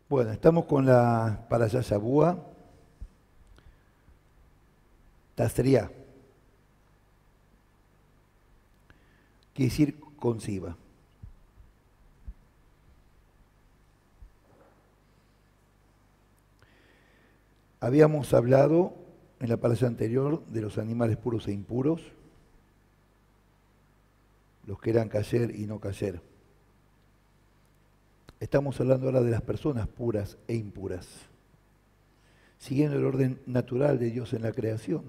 Bueno, estamos con la Parashá Shavua, Tazria, quiere decir conciba. Habíamos hablado en la Parashá anterior de los animales puros e impuros, los que eran kasher y no kasher. Estamos hablando ahora de las personas puras e impuras, siguiendo el orden natural de Dios en la creación.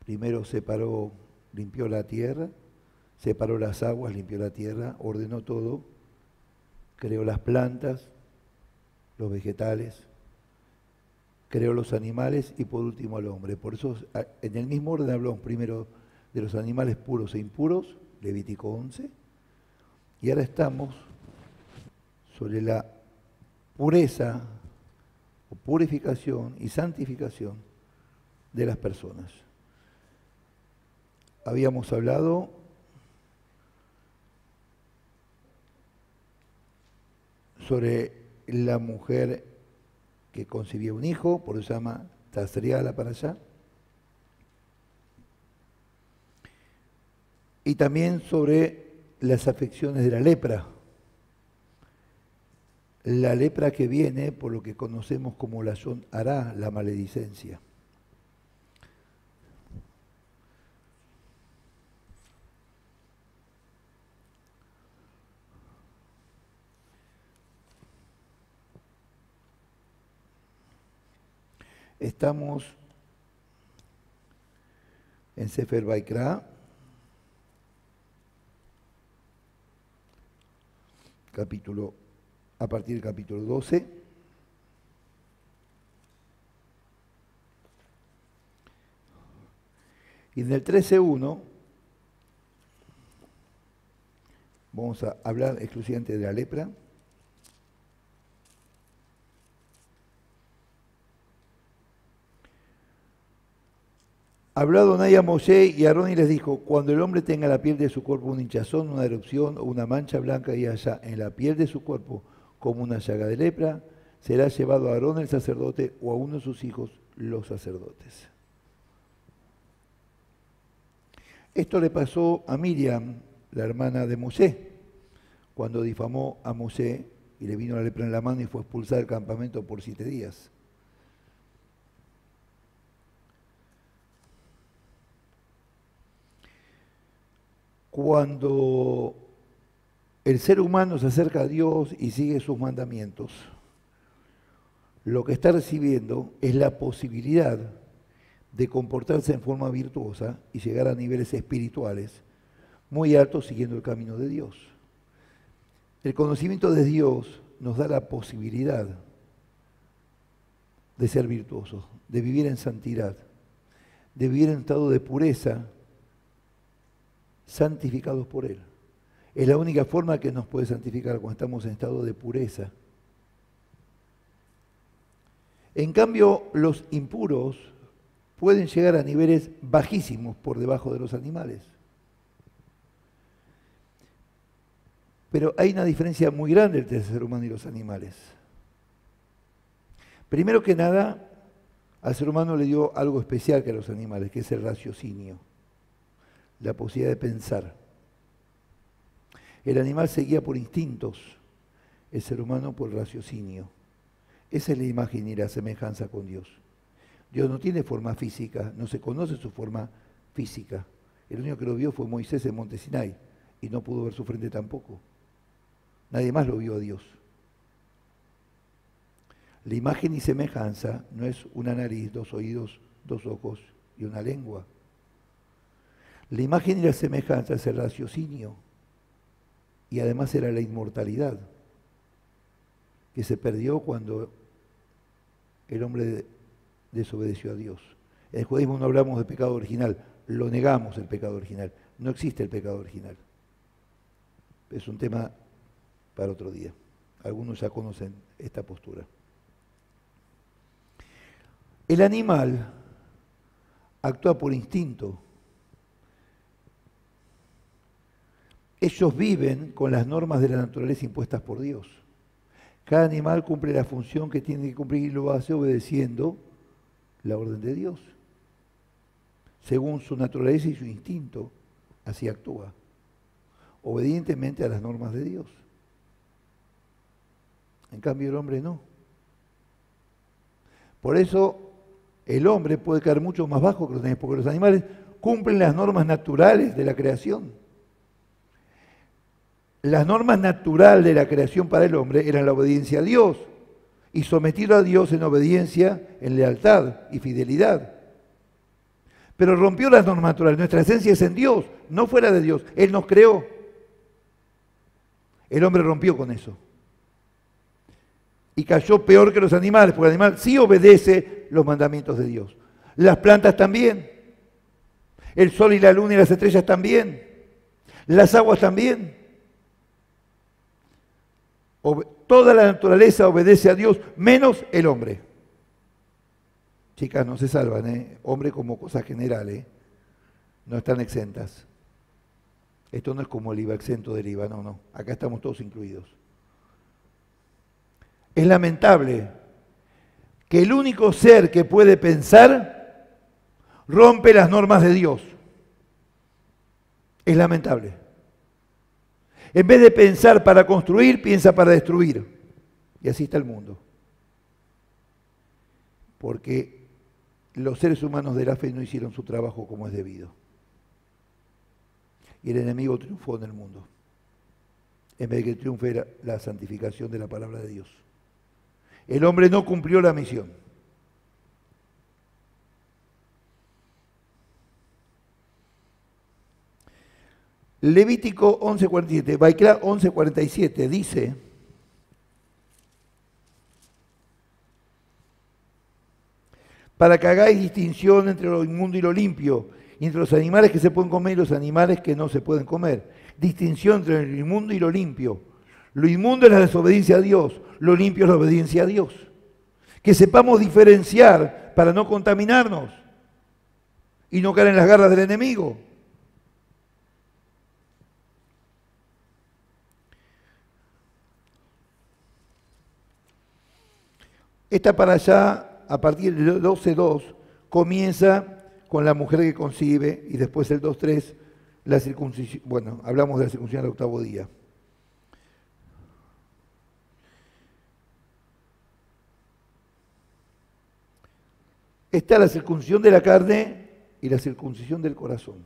Primero separó, limpió la tierra, separó las aguas, limpió la tierra, ordenó todo, creó las plantas, los vegetales, creó los animales y por último al hombre. Por eso en el mismo orden hablamos primero de los animales puros e impuros, Levítico 11, y ahora estamos sobre la pureza o purificación y santificación de las personas. Habíamos hablado sobre la mujer que concebía un hijo, por eso se llama Tazria la Parashá, y también sobre las afecciones de la lepra que viene por lo que conocemos como la Lashon Hará, la maledicencia. Estamos en Sefer Vaikra, a partir del capítulo 12. Y en el 13.1 vamos a hablar exclusivamente de la lepra. Habló Adonai a Moshe y a Aarón y les dijo: cuando el hombre tenga en la piel de su cuerpo un hinchazón, una erupción o una mancha blanca y haya en la piel de su cuerpo como una llaga de lepra, será llevado a Aarón el sacerdote o a uno de sus hijos, los sacerdotes. Esto le pasó a Miriam, la hermana de Moshe, cuando difamó a Moshe y le vino la lepra en la mano y fue expulsada del campamento por 7 días. Cuando el ser humano se acerca a Dios y sigue sus mandamientos, lo que está recibiendo es la posibilidad de comportarse en forma virtuosa y llegar a niveles espirituales muy altos siguiendo el camino de Dios. El conocimiento de Dios nos da la posibilidad de ser virtuosos, de vivir en santidad, de vivir en estado de pureza, santificados por Él. Es la única forma que nos puede santificar cuando estamos en estado de pureza. En cambio, los impuros pueden llegar a niveles bajísimos por debajo de los animales. Pero hay una diferencia muy grande entre el ser humano y los animales. Primero que nada, al ser humano le dio algo especial que a los animales, que es el raciocinio, la posibilidad de pensar. El animal se guía por instintos, el ser humano por raciocinio. Esa es la imagen y la semejanza con Dios. Dios no tiene forma física, no se conoce su forma física. El único que lo vio fue Moisés en Monte Sinai y no pudo ver su frente tampoco. Nadie más lo vio a Dios. La imagen y semejanza no es una nariz, 2 oídos, 2 ojos y una lengua. La imagen y la semejanza es el raciocinio y además era la inmortalidad que se perdió cuando el hombre desobedeció a Dios. En el judaísmo no hablamos de pecado original, lo negamos el pecado original. No existe el pecado original. Es un tema para otro día. Algunos ya conocen esta postura. El animal actúa por instinto. Ellos viven con las normas de la naturaleza impuestas por Dios. Cada animal cumple la función que tiene que cumplir y lo hace obedeciendo la orden de Dios. Según su naturaleza y su instinto, así actúa, obedientemente a las normas de Dios. En cambio el hombre no. Por eso el hombre puede caer mucho más bajo que los animales, porque los animales cumplen las normas naturales de la creación. Las normas naturales de la creación para el hombre eran la obediencia a Dios y sometido a Dios en obediencia, en lealtad y fidelidad. Pero rompió las normas naturales. Nuestra esencia es en Dios, no fuera de Dios. Él nos creó. El hombre rompió con eso. Y cayó peor que los animales, porque el animal sí obedece los mandamientos de Dios. Las plantas también. El sol y la luna y las estrellas también. Las aguas también. Toda la naturaleza obedece a Dios, menos el hombre. Chicas, no se salvan, ¿eh? Hombre como cosa general, no están exentas. Esto no es como el IVA, exento del IVA, no. Acá estamos todos incluidos. Es lamentable que el único ser que puede pensar rompe las normas de Dios. Es lamentable. En vez de pensar para construir, piensa para destruir. Y así está el mundo. Porque los seres humanos de la fe no hicieron su trabajo como es debido. Y el enemigo triunfó en el mundo. En vez de que triunfe la santificación de la palabra de Dios. El hombre no cumplió la misión. Levítico 11:47, Baikra 11:47 dice: para que hagáis distinción entre lo inmundo y lo limpio, y entre los animales que se pueden comer y los animales que no se pueden comer. Distinción entre lo inmundo y lo limpio. Lo inmundo es la desobediencia a Dios, lo limpio es la obediencia a Dios. Que sepamos diferenciar para no contaminarnos y no caer en las garras del enemigo. Esta para allá, a partir del 12.2, comienza con la mujer que concibe y después el 2.3, la circuncisión. Bueno, hablamos de la circuncisión del octavo día. Está la circuncisión de la carne y la circuncisión del corazón.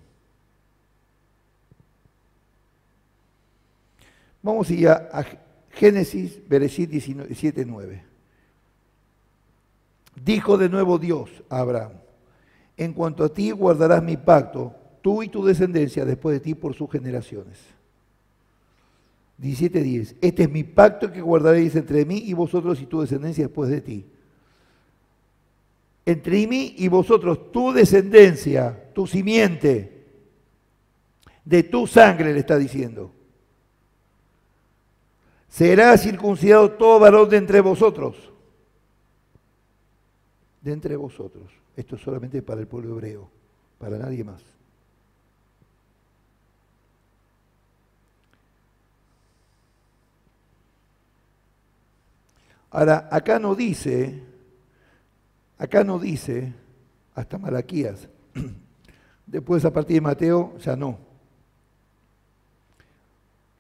Vamos a ir a Génesis, Bereshit 17:9. Dijo de nuevo Dios a Abraham: en cuanto a ti guardarás mi pacto, tú y tu descendencia después de ti por sus generaciones. 17:10. Este es mi pacto que guardaréis entre mí y vosotros y tu descendencia después de ti. Entre mí y vosotros, tu descendencia, tu simiente, de tu sangre, le está diciendo. Será circuncidado todo varón de entre vosotros. De entre vosotros. Esto es solamente para el pueblo hebreo, para nadie más. Ahora, acá no dice, hasta Malaquías, después a partir de Mateo ya no.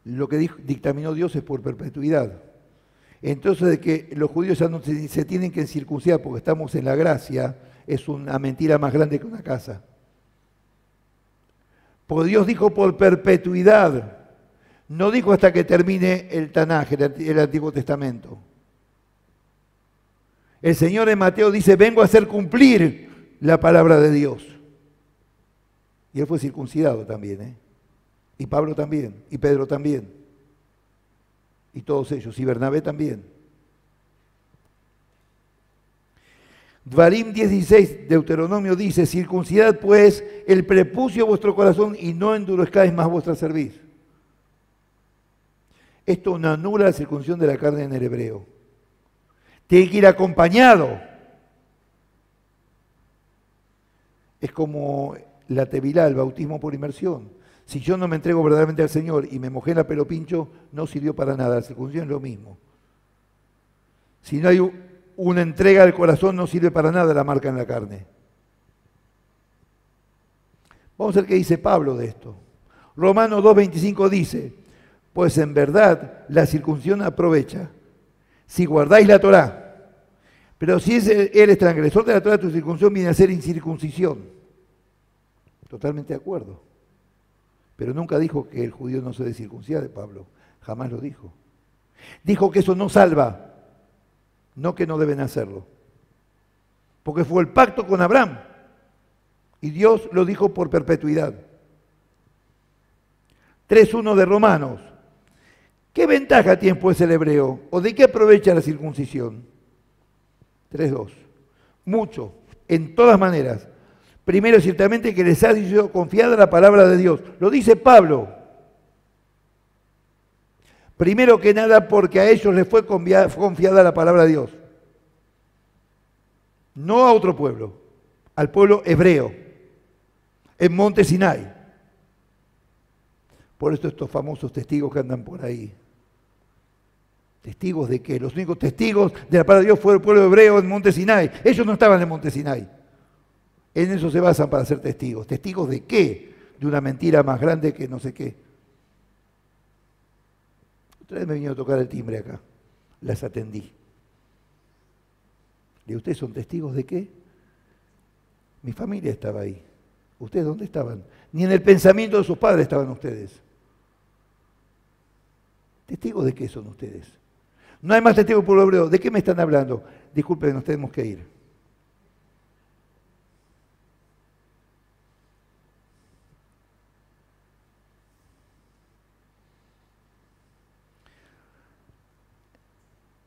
Lo que dictaminó Dios es por perpetuidad. Entonces de que los judíos ya no se tienen que circuncidar porque estamos en la gracia, es una mentira más grande que una casa. Porque Dios dijo por perpetuidad, no dijo hasta que termine el Tanaj, el Antiguo Testamento. El Señor en Mateo dice: vengo a hacer cumplir la palabra de Dios. Y él fue circuncidado también, Y Pablo también, y Pedro también. Y todos ellos, y Bernabé también. Dvarim 10:16, Deuteronomio dice: circuncidad pues el prepucio de vuestro corazón y no endurezcáis más vuestra cerviz. Esto no anula la circuncisión de la carne en el hebreo. Tiene que ir acompañado. Es como la tevilá, el bautismo por inmersión. Si yo no me entrego verdaderamente al Señor y me mojé en la pelo pincho, no sirvió para nada. La circuncisión es lo mismo. Si no hay una entrega al corazón, no sirve para nada la marca en la carne. Vamos a ver qué dice Pablo de esto. Romanos 2:25 dice, pues en verdad la circuncisión aprovecha, si guardáis la Torá. Pero si eres transgresor de la Torá, tu circuncisión viene a ser incircuncisión. Totalmente de acuerdo. Pero nunca dijo que el judío no se debe circuncidar, Pablo. Jamás lo dijo. Dijo que eso no salva, no que no deben hacerlo. Porque fue el pacto con Abraham. Y Dios lo dijo por perpetuidad. 3:1 de Romanos. ¿Qué ventaja tiene pues el hebreo? ¿O de qué aprovecha la circuncisión? 3:2. Mucho, en todas maneras. Primero, ciertamente que les ha sido confiada la palabra de Dios. Lo dice Pablo. Primero que nada, porque a ellos les fue confiada la palabra de Dios. No a otro pueblo, al pueblo hebreo, en Monte Sinai. Por eso estos famosos testigos que andan por ahí. ¿Testigos de qué? Los únicos testigos de la palabra de Dios fue el pueblo hebreo en Monte Sinai. Ellos no estaban en Monte Sinai. En eso se basan para ser testigos. ¿Testigos de qué? De una mentira más grande que no sé qué. Otra vez me vino a tocar el timbre acá. Las atendí. ¿Y ustedes son testigos de qué? Mi familia estaba ahí. ¿Ustedes dónde estaban? Ni en el pensamiento de sus padres estaban ustedes. ¿Testigos de qué son ustedes? No hay más testigos por pueblo hebreo. ¿De qué me están hablando? Disculpen, nos tenemos que ir.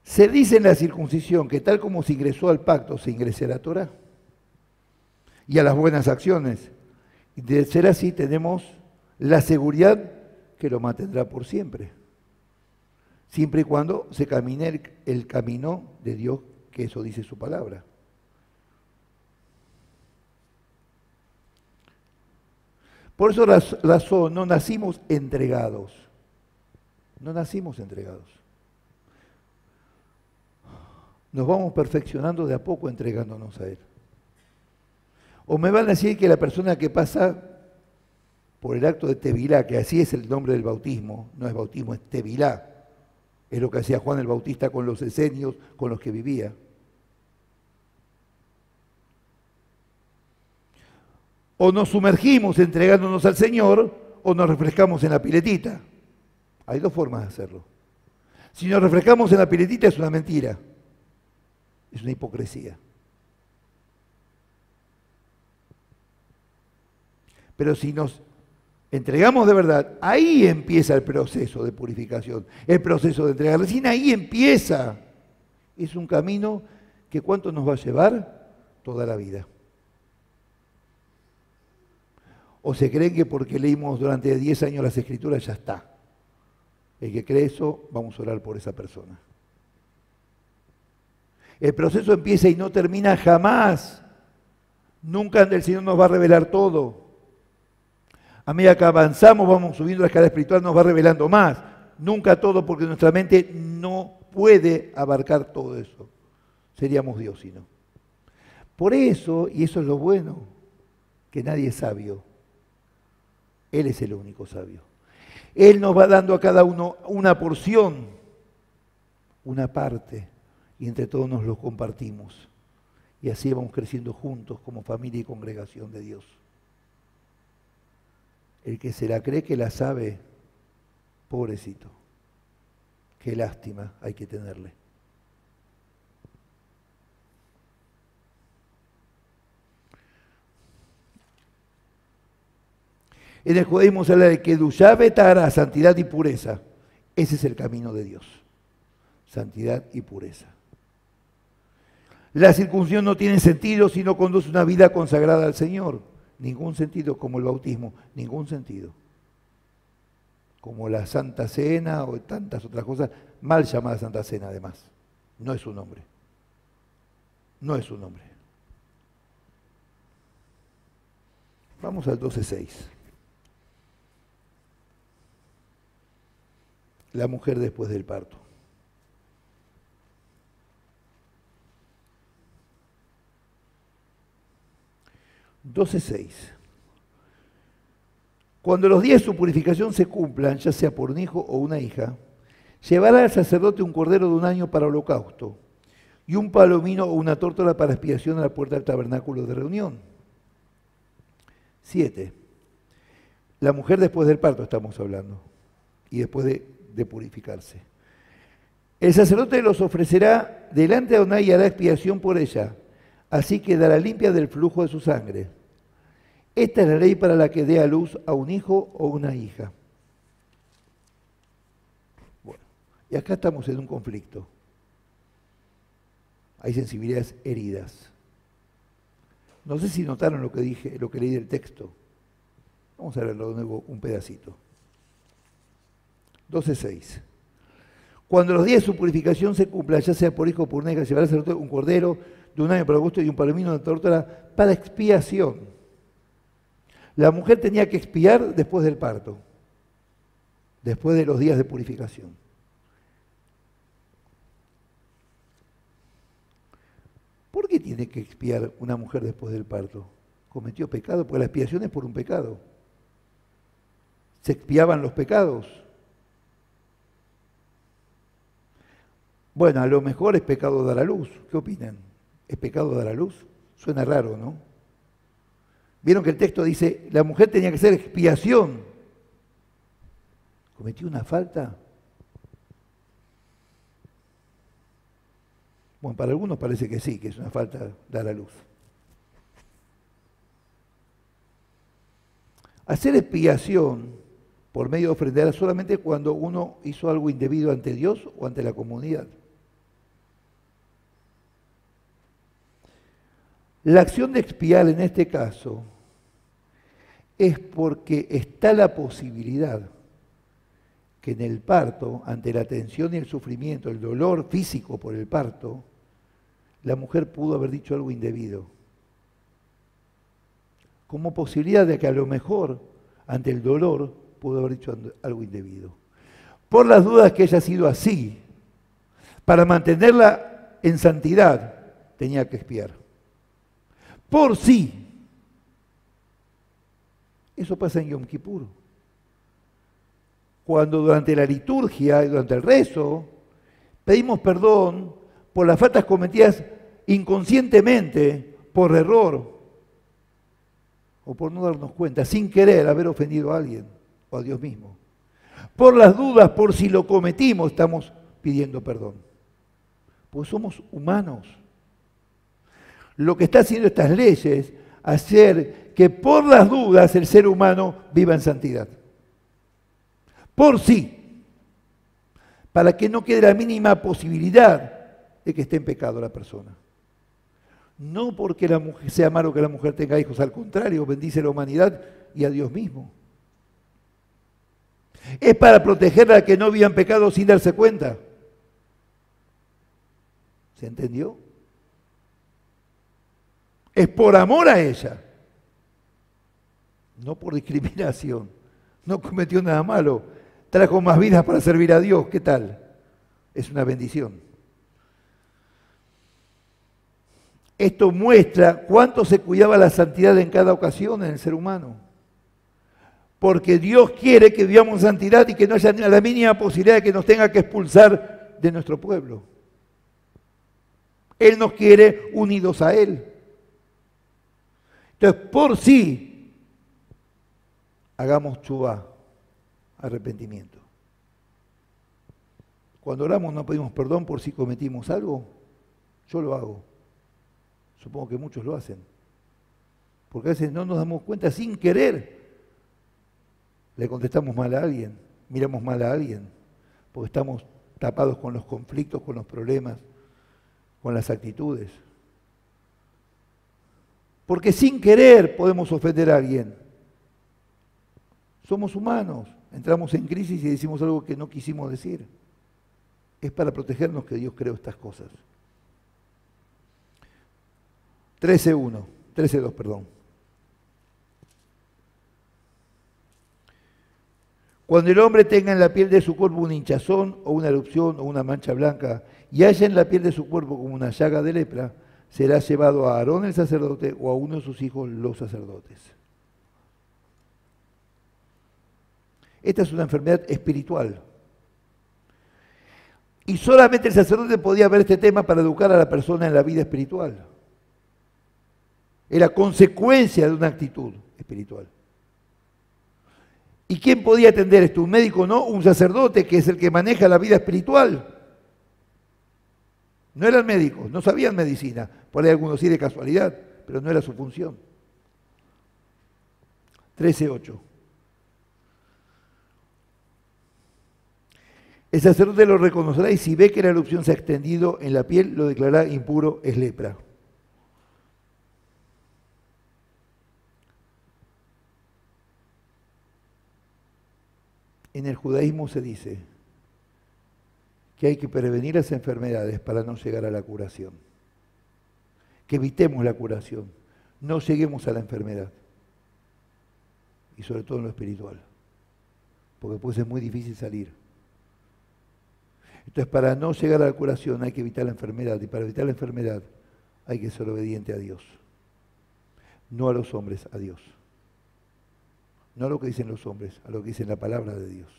Se dice en la circuncisión que tal como se ingresó al pacto, se ingrese a la Torá y a las buenas acciones. Y de ser así tenemos la seguridad que lo mantendrá por siempre. Siempre y cuando se camine el camino de Dios, que eso dice su palabra. Por eso razón, no nacimos entregados. No nacimos entregados. Nos vamos perfeccionando de a poco entregándonos a Él. O me van a decir que la persona que pasa por el acto de Tevilá, que así es el nombre del bautismo, no es bautismo, es Tevilá, es lo que hacía Juan el Bautista con los esenios con los que vivía. O nos sumergimos entregándonos al Señor, o nos refrescamos en la piletita. Hay dos formas de hacerlo. Si nos refrescamos en la piletita es una mentira. Es una hipocresía. Pero si nos entregamos de verdad, ahí empieza el proceso de purificación, el proceso de entrega. Recién ahí empieza. Es un camino que ¿cuánto nos va a llevar? Toda la vida. ¿O se creen que porque leímos durante 10 años las Escrituras ya está? El que cree eso, vamos a orar por esa persona. El proceso empieza y no termina jamás. Nunca el Señor nos va a revelar todo. A medida que avanzamos, vamos subiendo la escala espiritual, nos va revelando más. Nunca todo, porque nuestra mente no puede abarcar todo eso. Seríamos Dios si no. Por eso, y eso es lo bueno, que nadie es sabio. Él es el único sabio. Él nos va dando a cada uno una porción, una parte, y entre todos nos lo compartimos. Y así vamos creciendo juntos como familia y congregación de Dios. El que se la cree que la sabe, pobrecito. Qué lástima hay que tenerle. En el judaísmo se habla de Kedushá Betara, santidad y pureza. Ese es el camino de Dios. Santidad y pureza. La circuncisión no tiene sentido si no conduce una vida consagrada al Señor. Ningún sentido, como el bautismo, ningún sentido. Como la Santa Cena o tantas otras cosas, mal llamada Santa Cena además. No es su nombre. No es su nombre. Vamos al 12:6. La mujer después del parto. 12:6. Cuando los días de su purificación se cumplan, ya sea por un hijo o una hija, llevará al sacerdote un cordero de un año para holocausto y un palomino o una tórtola para expiación a la puerta del tabernáculo de reunión. 7. La mujer después del parto estamos hablando, y después de purificarse. El sacerdote los ofrecerá delante de Adonai y hará expiación por ella, así quedará limpia del flujo de su sangre. Esta es la ley para la que dé a luz a un hijo o una hija. Bueno, y acá estamos en un conflicto. Hay sensibilidades heridas. No sé si notaron lo que dije, lo que leí del texto. Vamos a leerlo de nuevo un pedacito. 12:6. Cuando los días de su purificación se cumplan, ya sea por hijo o por una hija, llevará al sacerdote un cordero de un año para agosto y un palomino de tórtola para expiación. La mujer tenía que expiar después del parto, después de los días de purificación. ¿Por qué tiene que expiar una mujer después del parto? ¿Cometió pecado? Porque la expiación es por un pecado. Se expiaban los pecados. Bueno, a lo mejor es pecado dar a luz. ¿Qué opinan? ¿Es pecado dar a luz? Suena raro, ¿no? Vieron que el texto dice, la mujer tenía que hacer expiación. ¿Cometió una falta? Bueno, para algunos parece que sí, que es una falta dar a luz. Hacer expiación por medio de ofrendar solamente cuando uno hizo algo indebido ante Dios o ante la comunidad. La acción de expiar en este caso es porque está la posibilidad que en el parto, ante la tensión y el sufrimiento, el dolor físico por el parto, la mujer pudo haber dicho algo indebido. Como posibilidad de que a lo mejor, ante el dolor, pudo haber dicho algo indebido. Por las dudas que haya sido así, para mantenerla en santidad, tenía que expiar. Por sí. Eso pasa en Yom Kippur. Cuando durante la liturgia y durante el rezo pedimos perdón por las faltas cometidas inconscientemente, por error, o por no darnos cuenta, sin querer haber ofendido a alguien o a Dios mismo. Por las dudas, por si lo cometimos, estamos pidiendo perdón. Pues somos humanos. Lo que está haciendo estas leyes, hacer que por las dudas el ser humano viva en santidad. Por sí. Para que no quede la mínima posibilidad de que esté en pecado la persona. No porque la mujer sea malo que la mujer tenga hijos, al contrario, bendice a la humanidad y a Dios mismo. Es para protegerla de que no vivan pecado sin darse cuenta. ¿Se entendió? Es por amor a ella, no por discriminación. No cometió nada malo, trajo más vidas para servir a Dios. ¿Qué tal? Es una bendición. Esto muestra cuánto se cuidaba la santidad en cada ocasión en el ser humano. Porque Dios quiere que vivamos en santidad y que no haya la mínima posibilidad de que nos tenga que expulsar de nuestro pueblo. Él nos quiere unidos a Él. Entonces, por sí, hagamos chubá, arrepentimiento. Cuando oramos no pedimos perdón por si cometimos algo. Yo lo hago. Supongo que muchos lo hacen. Porque a veces no nos damos cuenta sin querer. Le contestamos mal a alguien, miramos mal a alguien, porque estamos tapados con los conflictos, con los problemas, con las actitudes. Porque sin querer podemos ofender a alguien. Somos humanos, entramos en crisis y decimos algo que no quisimos decir. Es para protegernos que Dios creó estas cosas. 13:2, perdón. Cuando el hombre tenga en la piel de su cuerpo una hinchazón o una erupción o una mancha blanca y haya en la piel de su cuerpo como una llaga de lepra, será llevado a Aarón el sacerdote o a uno de sus hijos los sacerdotes. Esta es una enfermedad espiritual. Y solamente el sacerdote podía ver este tema para educar a la persona en la vida espiritual. Era consecuencia de una actitud espiritual. ¿Y quién podía atender esto? ¿Un médico? No, un sacerdote que es el que maneja la vida espiritual. No eran médicos, no sabían medicina. Por ahí algunos sí de casualidad, pero no era su función. 13:8. El sacerdote lo reconocerá y si ve que la erupción se ha extendido en la piel, lo declarará impuro, es lepra. En el judaísmo se dice que hay que prevenir las enfermedades para no llegar a la curación. Que evitemos la curación, no lleguemos a la enfermedad. Y sobre todo en lo espiritual, porque puede ser muy difícil salir. Entonces, para no llegar a la curación hay que evitar la enfermedad, y para evitar la enfermedad hay que ser obediente a Dios. No a los hombres, a Dios. No a lo que dicen los hombres, a lo que dice la palabra de Dios.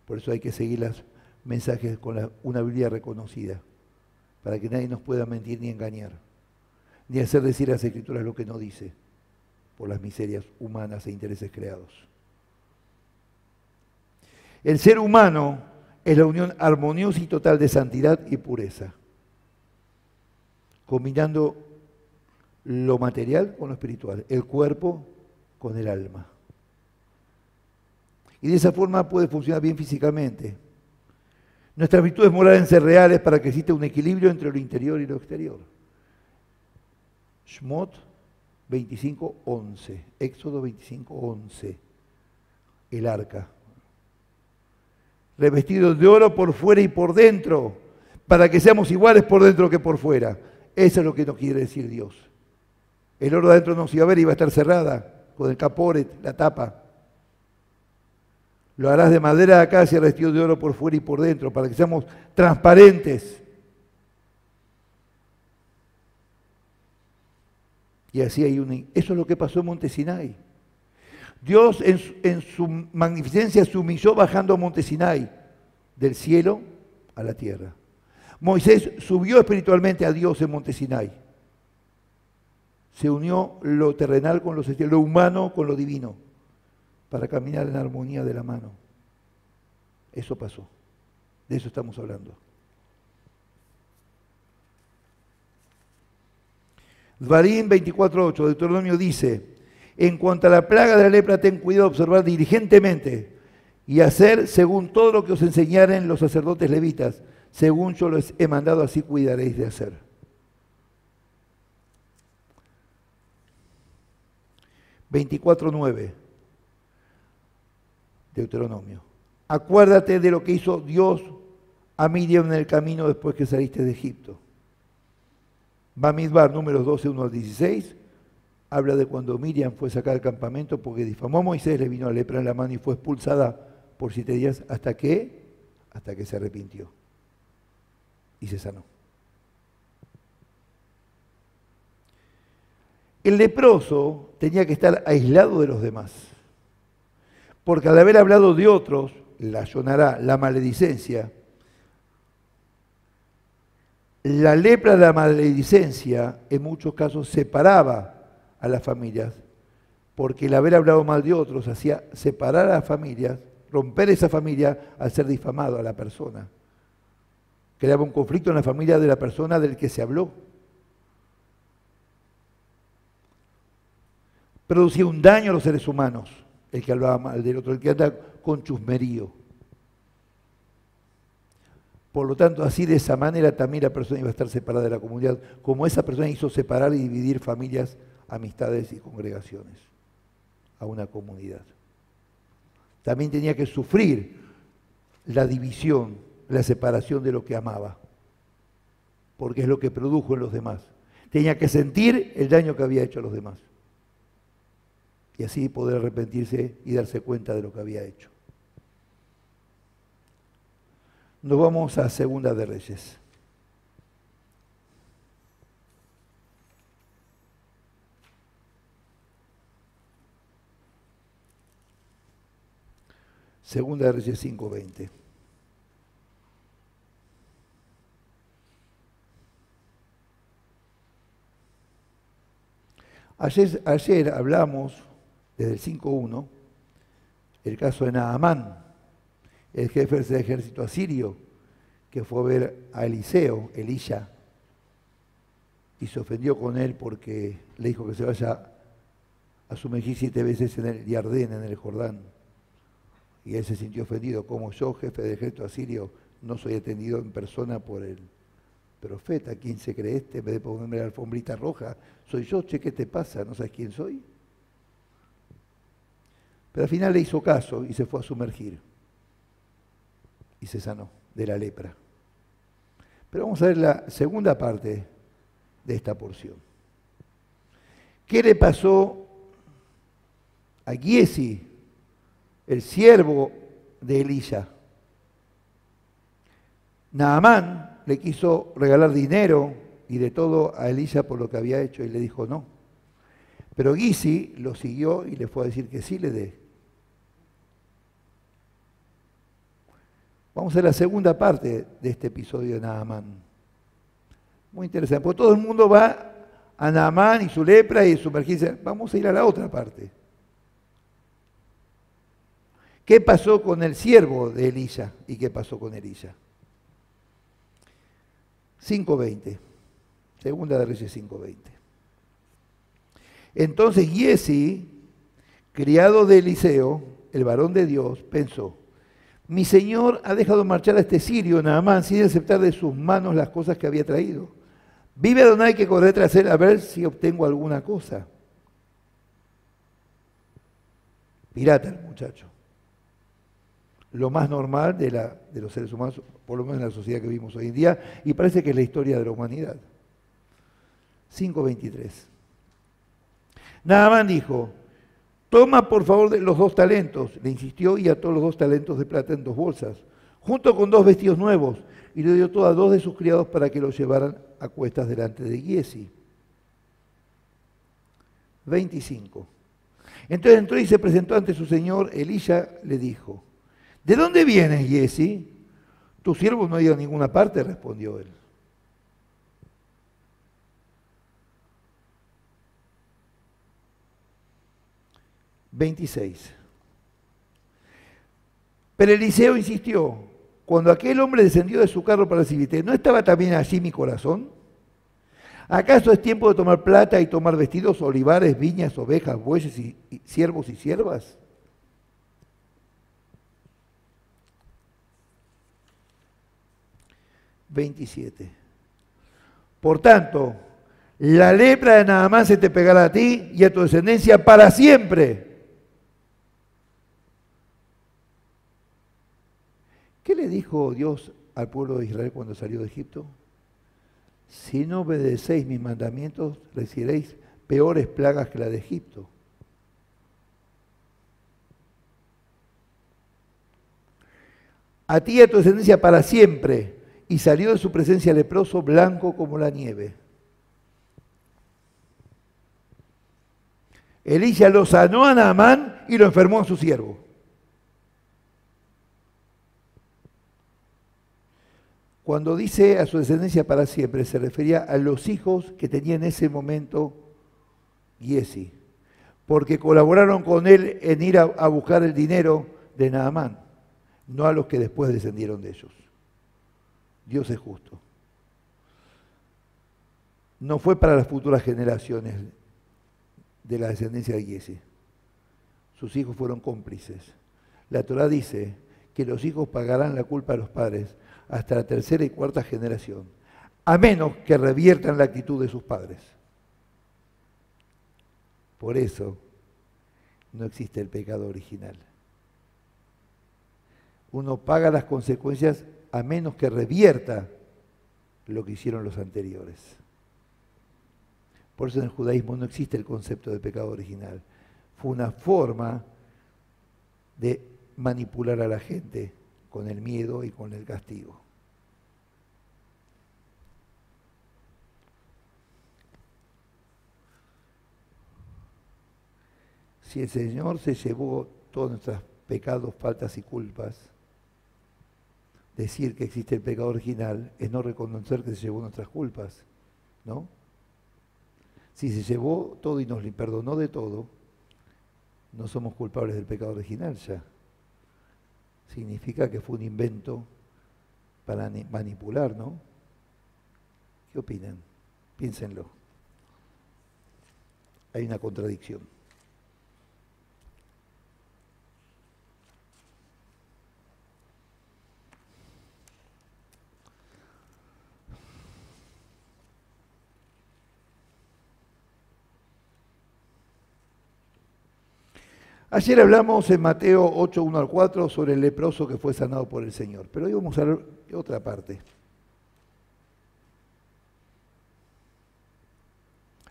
Por eso hay que seguir los mensajes con una Biblia reconocida, para que nadie nos pueda mentir ni engañar, ni hacer decir a las Escrituras lo que no dice, por las miserias humanas e intereses creados. El ser humano es la unión armoniosa y total de santidad y pureza, combinando lo material con lo espiritual, el cuerpo con el alma. Y de esa forma puede funcionar bien físicamente. Nuestras virtudes morales deben ser reales para que exista un equilibrio entre lo interior y lo exterior. Shmot 25:11, Éxodo 25:11, el arca. Revestido de oro por fuera y por dentro, para que seamos iguales por dentro que por fuera. Eso es lo que nos quiere decir Dios. El oro de adentro no se iba a ver, iba a estar cerrada, con el caporet, la tapa. Lo harás de madera de acacia, revestido de oro por fuera y por dentro, para que seamos transparentes. Y así hay eso es lo que pasó en Monte Sinai. Dios en su magnificencia se humilló bajando a Monte Sinai, del cielo a la tierra. Moisés subió espiritualmente a Dios en Monte Sinai. Se unió lo terrenal con lo celestial, lo humano con lo divino, para caminar en armonía de la mano. Eso pasó. De eso estamos hablando. Dvarim 24:8, Deuteronomio dice: en cuanto a la plaga de la lepra, ten cuidado de observar diligentemente y hacer según todo lo que os enseñaren los sacerdotes levitas, según yo les he mandado, así cuidaréis de hacer. (24:9) Deuteronomio. Acuérdate de lo que hizo Dios a Miriam en el camino después que saliste de Egipto. Bamidbar, números 12, 1 al 16, habla de cuando Miriam fue sacada del campamento porque difamó a Moisés, le vino la lepra en la mano y fue expulsada por 7 días hasta que se arrepintió y se sanó. El leproso tenía que estar aislado de los demás, porque al haber hablado de otros, la sonará la maledicencia. La lepra de la maledicencia en muchos casos separaba a las familias, porque el haber hablado mal de otros hacía separar a las familias, romper esa familia al ser difamado a la persona. Creaba un conflicto en la familia de la persona del que se habló. Producía un daño a los seres humanos, el que hablaba mal del otro, el que anda con chusmerío. Por lo tanto, así de esa manera también la persona iba a estar separada de la comunidad, como esa persona hizo separar y dividir familias, amistades y congregaciones a una comunidad. También tenía que sufrir la división, la separación de lo que amaba, porque es lo que produjo en los demás. Tenía que sentir el daño que había hecho a los demás y así poder arrepentirse y darse cuenta de lo que había hecho. Nos vamos a Segunda de Reyes. Segunda de Reyes 5:20. Ayer hablamos, desde el 5:1, el caso de Naamán, el jefe del ejército asirio, que fue a ver a Elisha, y se ofendió con él porque le dijo que se vaya a sumergir 7 veces en el Jardín, en el Jordán. Y él se sintió ofendido, como yo, jefe del ejército asirio, no soy atendido en persona por el profeta. ¿Quién se cree este? En vez de ponerme la alfombrita roja, soy yo, che, ¿qué te pasa? ¿No sabes quién soy? Pero al final le hizo caso y se fue a sumergir. Y se sanó de la lepra. Pero vamos a ver la segunda parte de esta porción. ¿Qué le pasó a Giesi, el siervo de Elisha? Naamán le quiso regalar dinero y de todo a Elisha por lo que había hecho y le dijo no. Pero Giesi lo siguió y le fue a decir que sí le dé. Vamos a la segunda parte de este episodio de Naamán. Muy interesante, porque todo el mundo va a Naamán y su lepra y sumergirse. Vamos a ir a la otra parte. ¿Qué pasó con el siervo de Elisha y qué pasó con Elisha? 5:20. Segunda de Reyes 5:20. Entonces Giesi, criado de Eliseo, el varón de Dios, pensó: mi señor ha dejado marchar a este sirio, Naamán, sin aceptar de sus manos las cosas que había traído. Vive Adonai que correré tras él a ver si obtengo alguna cosa. Pirata el muchacho. Lo más normal de los seres humanos, por lo menos en la sociedad que vivimos hoy en día, y parece que es la historia de la humanidad. 5:23. Naamán dijo: toma por favor de los 2 talentos, le insistió, y ató los 2 talentos de plata en 2 bolsas, junto con 2 vestidos nuevos, y le dio todo a 2 de sus criados para que los llevaran a cuestas delante de Giesi. 25. Entonces entró y se presentó ante su señor. Elisha le dijo: ¿de dónde vienes, Giesi? Tu siervo no ha ido a ninguna parte, respondió él. ...26... Pero Eliseo insistió: cuando aquel hombre descendió de su carro para recibirte, ¿no estaba también allí mi corazón? ¿Acaso es tiempo de tomar plata y tomar vestidos, olivares, viñas, ovejas, bueyes y siervos y siervas? ...27... Por tanto, la lepra de Naamán se te pegará a ti y a tu descendencia para siempre. ¿Qué le dijo Dios al pueblo de Israel cuando salió de Egipto? Si no obedecéis mis mandamientos, recibiréis peores plagas que la de Egipto. A ti y a tu descendencia para siempre. Y salió de su presencia leproso, blanco como la nieve. Elisha lo sanó a Naamán y lo enfermó a su siervo. Cuando dice a su descendencia para siempre, se refería a los hijos que tenía en ese momento Giesi, porque colaboraron con él en ir a buscar el dinero de Naamán, no a los que después descendieron de ellos. Dios es justo. No fue para las futuras generaciones de la descendencia de Giesi. Sus hijos fueron cómplices. La Torá dice que los hijos pagarán la culpa a los padres hasta la 3ª y 4ª generación, a menos que reviertan la actitud de sus padres. Por eso no existe el pecado original. Uno paga las consecuencias a menos que revierta lo que hicieron los anteriores. Por eso en el judaísmo no existe el concepto de pecado original. Fue una forma de manipular a la gente con el miedo y con el castigo. Si el Señor se llevó todas nuestras pecados, faltas y culpas, decir que existe el pecado original es no reconocer que se llevó nuestras culpas, ¿no? Si se llevó todo y nos perdonó de todo, no somos culpables del pecado original ya. Significa que fue un invento para manipular, ¿no? ¿Qué opinan? Piénsenlo. Hay una contradicción. Ayer hablamos en Mateo 8, 1 al 4 sobre el leproso que fue sanado por el Señor, pero hoy vamos a hablar de otra parte.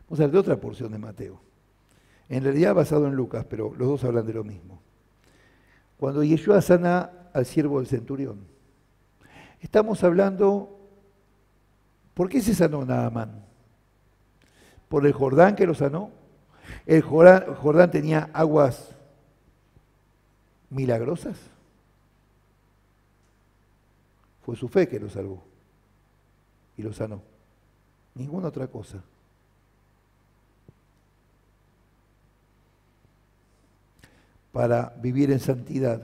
Vamos a hablar de otra porción de Mateo. En realidad basado en Lucas, pero los dos hablan de lo mismo. Cuando Yeshua sana al siervo del centurión. Estamos hablando, ¿por qué se sanó Naamán? ¿Por el Jordán que lo sanó? ¿El Jordán tenía aguas milagrosas? Fue su fe que lo salvó y lo sanó. Ninguna otra cosa. Para vivir en santidad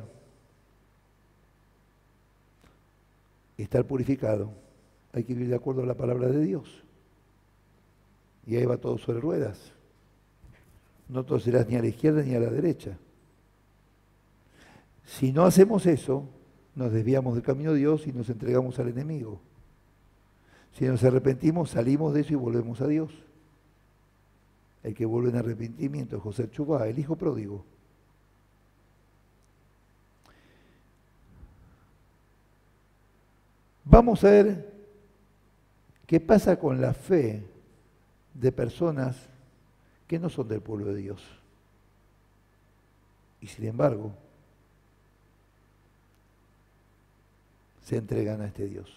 y estar purificado, hay que vivir de acuerdo a la palabra de Dios. Y ahí va todo sobre ruedas. No torcerás ni a la izquierda ni a la derecha. Si no hacemos eso, nos desviamos del camino de Dios y nos entregamos al enemigo. Si nos arrepentimos, salimos de eso y volvemos a Dios. El que vuelve en arrepentimiento es José Chubá, el hijo pródigo. Vamos a ver qué pasa con la fe de personas que no son del pueblo de Dios. Y sin embargo, se entregan a este Dios.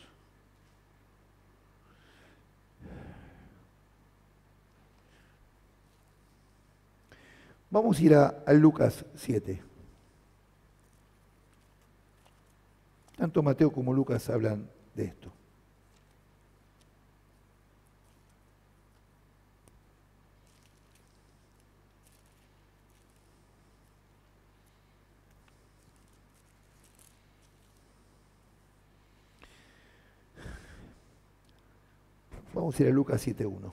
Vamos a ir a Lucas 7. Tanto Mateo como Lucas hablan de esto. Vamos a ir a Lucas 7.1.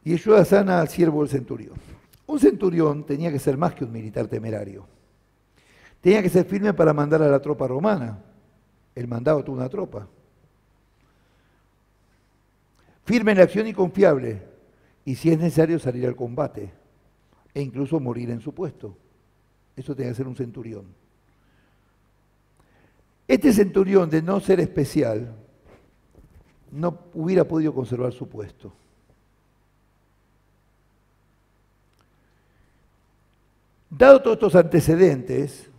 Y Yeshua sana al siervo del centurión. Un centurión tenía que ser más que un militar temerario. Tenía que ser firme para mandar a la tropa romana. El mandado tuvo una tropa. Firme en la acción y confiable. Y si es necesario salir al combate. E incluso morir en su puesto. Eso tenía que ser un centurión. Este centurión, de no ser especial, no hubiera podido conservar su puesto. Dado todos estos antecedentes,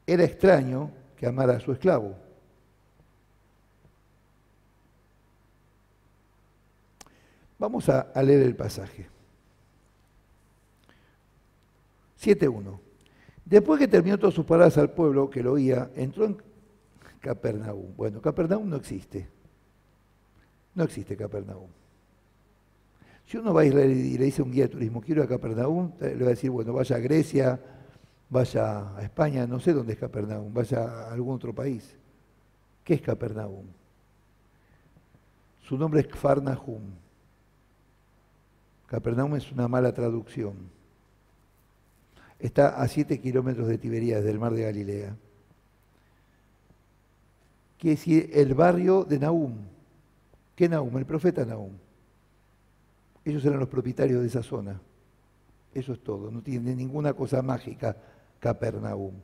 era extraño que amara a su esclavo. Vamos a leer el pasaje. 7.1. Después que terminó todas sus palabras al pueblo que lo oía, entró en Capernaum. Bueno, Capernaum no existe. No existe Capernaum. Si uno va a Israel y le dice a un guía de turismo, quiero ir a Capernaum, le va a decir, bueno, vaya a Grecia, vaya a España, no sé dónde es Capernaum, vaya a algún otro país. ¿Qué es Capernaum? Su nombre es Kfar Nahum. Capernaum es una mala traducción. Está a 7 kilómetros de Tiberíades, del mar de Galilea. Quiere decir el barrio de Nahum. ¿Qué Nahum? El profeta Nahum. Ellos eran los propietarios de esa zona. Eso es todo. No tiene ninguna cosa mágica Capernaum.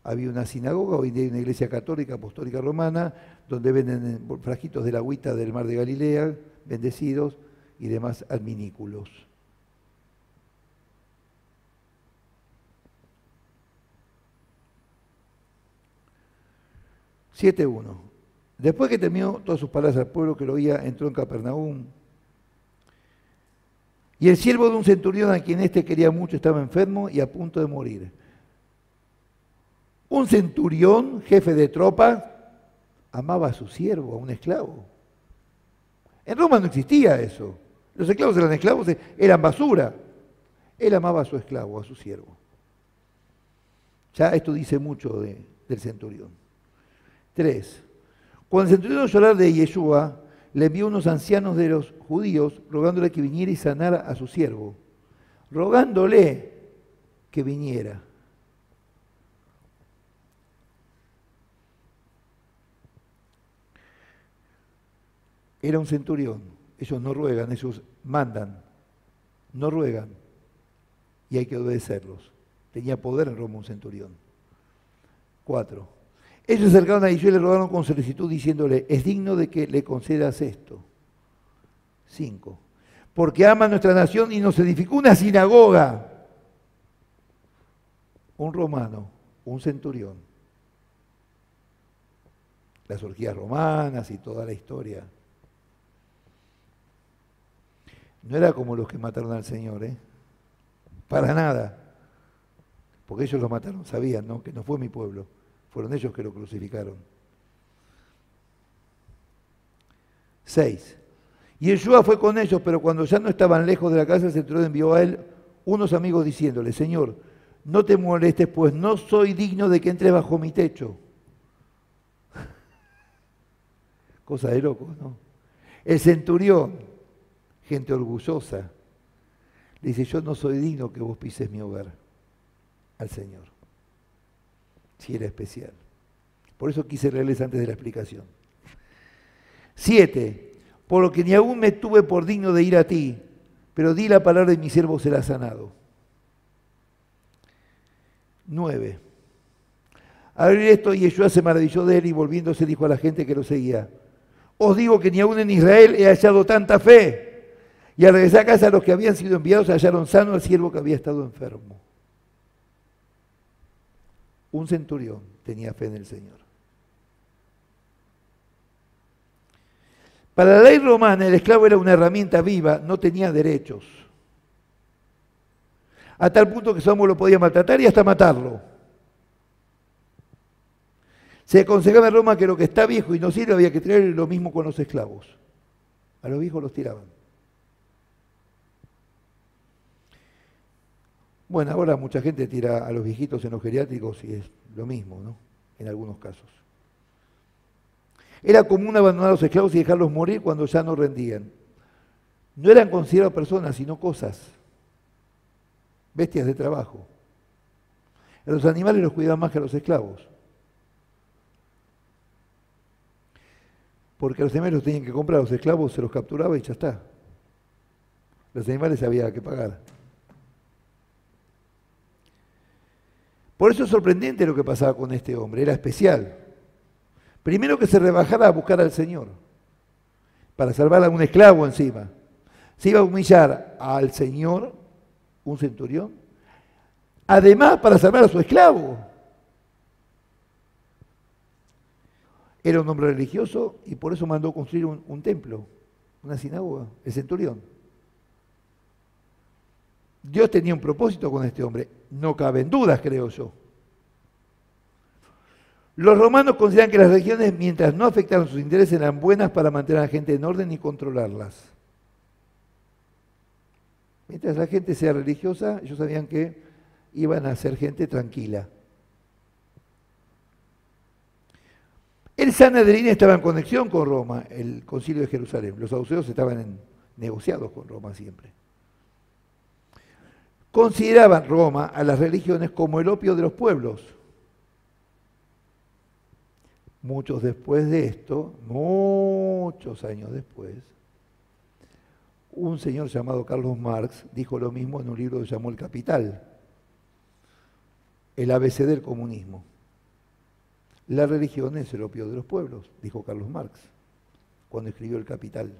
Había una sinagoga, hoy en día hay una iglesia católica, apostólica romana, donde venden frasquitos de la agüita del mar de Galilea, bendecidos, y demás adminículos. (7.1) Después que terminó todas sus palabras al pueblo que lo oía, entró en Capernaum. Y el siervo de un centurión a quien éste quería mucho estaba enfermo y a punto de morir. Un centurión, jefe de tropas, amaba a su siervo, a un esclavo. En Roma no existía eso. Los esclavos eran esclavos, eran basura. Él amaba a su esclavo, a su siervo. Ya esto dice mucho del centurión. 3. Cuando el centurión oyó hablar de Yeshua, le envió unos ancianos de los judíos rogándole que viniera y sanara a su siervo. Rogándole que viniera. Era un centurión. Ellos no ruegan, ellos mandan. No ruegan. Y hay que obedecerlos. Tenía poder en Roma un centurión. 4. Ellos se acercaron a Yeshua y le rogaron con solicitud diciéndole, es digno de que le concedas esto. 5. Porque ama nuestra nación y nos edificó una sinagoga. Un romano, un centurión. Las orgías romanas y toda la historia. No era como los que mataron al Señor, ¿eh? Para nada. Porque ellos lo mataron, sabían, ¿no? Que no fue mi pueblo. Fueron ellos que lo crucificaron. 6. Y Yeshua fue con ellos, pero cuando ya no estaban lejos de la casa, el centurión envió a él unos amigos diciéndole, Señor, no te molestes, pues no soy digno de que entres bajo mi techo. Cosa de locos, ¿no? El centurión, gente orgullosa, le dice, yo no soy digno que vos pises mi hogar al Señor. Si era especial. Por eso quise leerles antes de la explicación. 7. Por lo que ni aún me tuve por digno de ir a ti, pero di la palabra y mi siervo será sanado. 9. Al oír esto, Yeshua se maravilló de él y volviéndose dijo a la gente que lo seguía, os digo que ni aún en Israel he hallado tanta fe. Y al regresar a casa los que habían sido enviados hallaron sano al siervo que había estado enfermo. Un centurión tenía fe en el Señor. Para la ley romana, el esclavo era una herramienta viva, no tenía derechos. A tal punto que su amo lo podía maltratar y hasta matarlo. Se aconsejaba en Roma que lo que está viejo y no sirve había que traer lo mismo con los esclavos. A los viejos los tiraban. Bueno, ahora mucha gente tira a los viejitos en los geriátricos y es lo mismo, ¿no? En algunos casos. Era común abandonar a los esclavos y dejarlos morir cuando ya no rendían. No eran considerados personas, sino cosas. Bestias de trabajo. A los animales los cuidaban más que a los esclavos. Porque a los animales los tenían que comprar, a los esclavos se los capturaba y ya está. Los animales había que pagar. Por eso es sorprendente lo que pasaba con este hombre, era especial. Primero que se rebajara a buscar al Señor, para salvar a un esclavo encima. Se iba a humillar al Señor, un centurión, además para salvar a su esclavo. Era un hombre religioso y por eso mandó construir un templo, una sinagoga, el centurión. Dios tenía un propósito con este hombre, no caben dudas, creo yo. Los romanos consideran que las religiones, mientras no afectaran sus intereses, eran buenas para mantener a la gente en orden y controlarlas. Mientras la gente sea religiosa, ellos sabían que iban a ser gente tranquila. El Sanedrín estaba en conexión con Roma, el Concilio de Jerusalén. Los saduceos estaban negociados con Roma siempre. Consideraban Roma a las religiones como el opio de los pueblos. Muchos después de esto, muchos años después, un señor llamado Carlos Marx dijo lo mismo en un libro que llamó El Capital, el ABC del comunismo. La religión es el opio de los pueblos, dijo Carlos Marx, cuando escribió El Capital.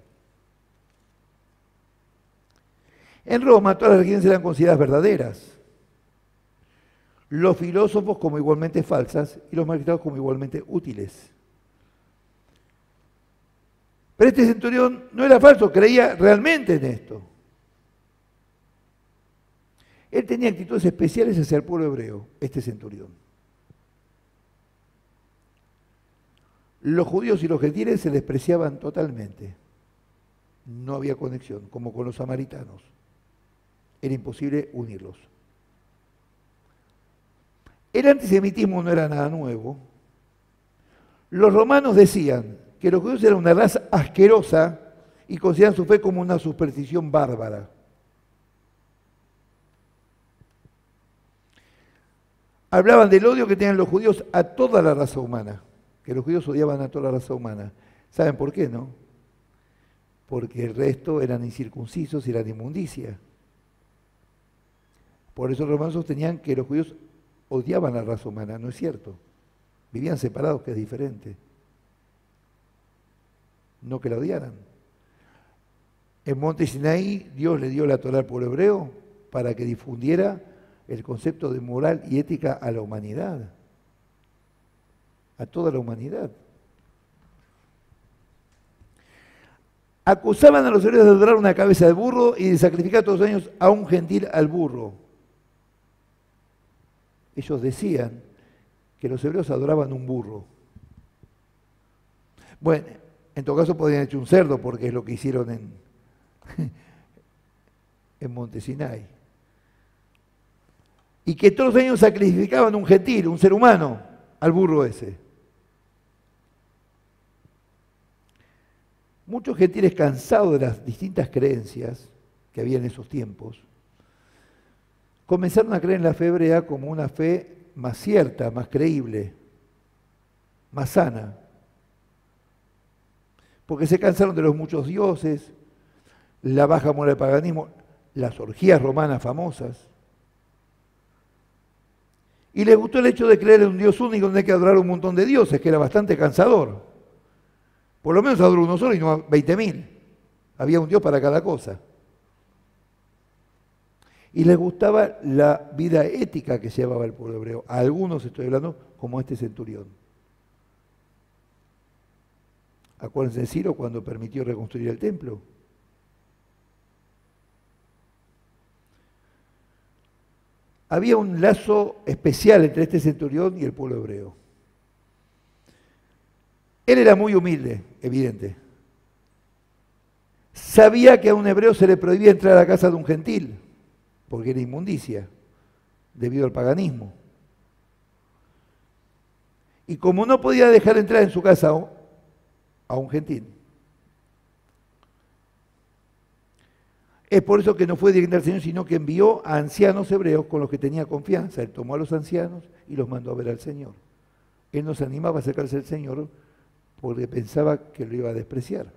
En Roma todas las religiones eran consideradas verdaderas. Los filósofos como igualmente falsas y los magistrados como igualmente útiles. Pero este centurión no era falso, creía realmente en esto. Él tenía actitudes especiales hacia el pueblo hebreo, este centurión. Los judíos y los gentiles se despreciaban totalmente. No había conexión, como con los samaritanos. Era imposible unirlos. El antisemitismo no era nada nuevo. Los romanos decían que los judíos eran una raza asquerosa y consideraban su fe como una superstición bárbara. Hablaban del odio que tenían los judíos a toda la raza humana, que los judíos odiaban a toda la raza humana. ¿Saben por qué, no? Porque el resto eran incircuncisos y eran inmundicia. Por eso los romanos sostenían que los judíos odiaban a la raza humana, no es cierto. Vivían separados, que es diferente. No que la odiaran. En Monte Sinaí, Dios le dio la Torá al pueblo hebreo para que difundiera el concepto de moral y ética a la humanidad, a toda la humanidad. Acusaban a los hebreos de adorar una cabeza de burro y de sacrificar todos los años a un gentil al burro. Ellos decían que los hebreos adoraban un burro. Bueno, en todo caso podrían haber hecho un cerdo, porque es lo que hicieron en Monte Sinaí. Y que todos los años sacrificaban un gentil, un ser humano, al burro ese. Muchos gentiles, cansados de las distintas creencias que había en esos tiempos, comenzaron a creer en la fe hebrea como una fe más cierta, más creíble, más sana. Porque se cansaron de los muchos dioses, la baja moral del paganismo, las orgías romanas famosas. Y les gustó el hecho de creer en un Dios único donde hay que adorar un montón de dioses, que era bastante cansador. Por lo menos adoró uno solo y no 20.000. Había un Dios para cada cosa. Y les gustaba la vida ética que llevaba el pueblo hebreo. A algunos estoy hablando, como este centurión. Acuérdense de Ciro cuando permitió reconstruir el templo. Había un lazo especial entre este centurión y el pueblo hebreo. Él era muy humilde, evidente. Sabía que a un hebreo se le prohibía entrar a la casa de un gentil, porque era inmundicia, debido al paganismo. Y como no podía dejar entrar en su casa a un gentil, es por eso que no fue directamente al Señor, sino que envió a ancianos hebreos con los que tenía confianza. Él tomó a los ancianos y los mandó a ver al Señor. Él no se animaba a acercarse al Señor porque pensaba que lo iba a despreciar.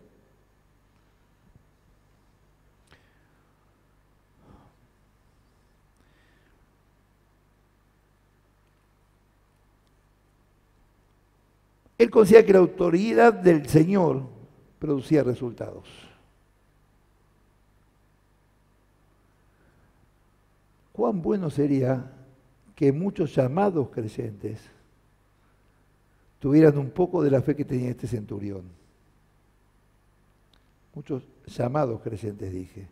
Él considera que la autoridad del Señor producía resultados. Cuán bueno sería que muchos llamados creyentes tuvieran un poco de la fe que tenía este centurión. Muchos llamados creyentes, dije,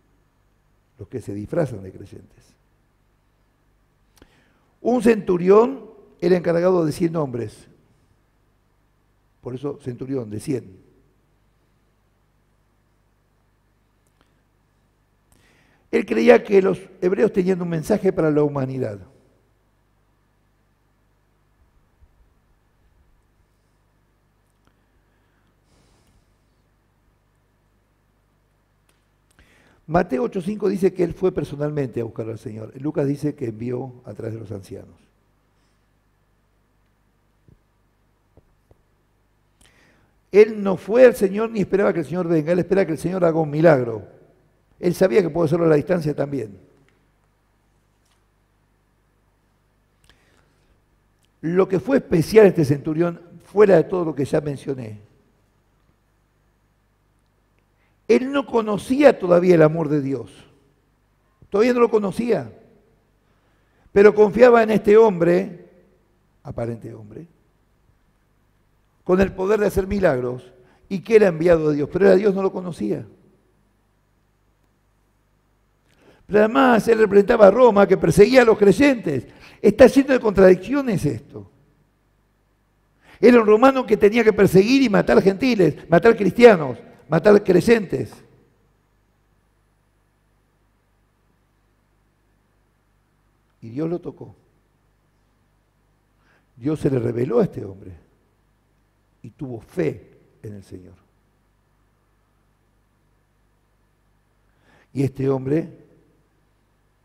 los que se disfrazan de creyentes. Un centurión era encargado de 100 hombres, por eso centurión, de 100. Él creía que los hebreos tenían un mensaje para la humanidad. Mateo 8:5 dice que él fue personalmente a buscar al Señor. Lucas dice que envió a través de los ancianos. Él no fue al Señor ni esperaba que el Señor venga, él espera que el Señor haga un milagro. Él sabía que puede hacerlo a la distancia también. Lo que fue especial este centurión, fuera de todo lo que ya mencioné, él no conocía todavía el amor de Dios. Todavía no lo conocía. Pero confiaba en este hombre, aparente hombre, con el poder de hacer milagros, y que era enviado de Dios. Pero a Dios no lo conocía. Pero además él representaba a Roma, que perseguía a los creyentes. Está lleno de contradicciones esto. Era un romano que tenía que perseguir y matar gentiles, matar cristianos, matar creyentes. Y Dios lo tocó. Dios se le reveló a este hombre y tuvo fe en el Señor. Y este hombre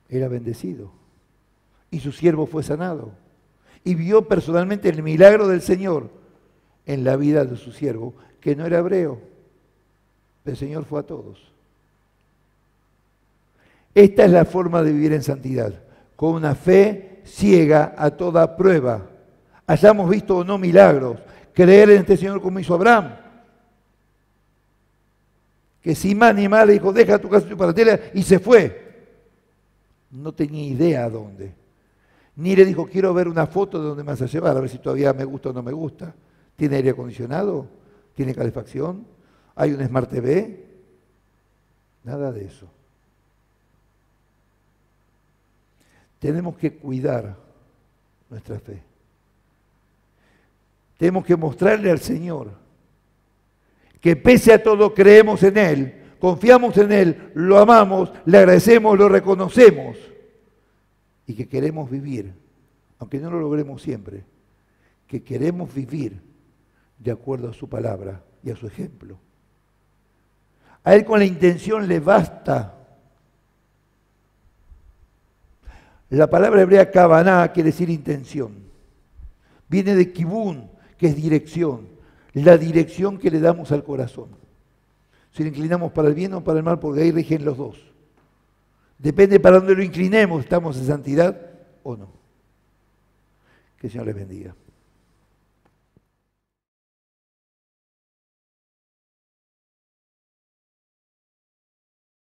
era bendecido y su siervo fue sanado y vio personalmente el milagro del Señor en la vida de su siervo, que no era hebreo. El Señor fue a todos. Esta es la forma de vivir en santidad, con una fe ciega a toda prueba. Hayamos visto o no milagros, creer en este Señor como hizo Abraham, que sin más ni más le dijo, deja tu casa y tu parentela, y se fue. No tenía idea a dónde. Ni le dijo, quiero ver una foto de dónde me vas a llevar, a ver si todavía me gusta o no me gusta. ¿Tiene aire acondicionado? ¿Tiene calefacción? ¿Hay un Smart TV? Nada de eso. Tenemos que cuidar nuestra fe. Tenemos que mostrarle al Señor que pese a todo creemos en Él, confiamos en Él, lo amamos, le agradecemos, lo reconocemos y que queremos vivir, aunque no lo logremos siempre, que queremos vivir de acuerdo a su palabra y a su ejemplo. A Él con la intención le basta. La palabra hebrea kavaná quiere decir intención. Viene de kibún, que es dirección. La dirección que le damos al corazón. Si lo inclinamos para el bien o para el mal, porque ahí rigen los dos. Depende para dónde lo inclinemos, ¿estamos en santidad o no? Que el Señor les bendiga.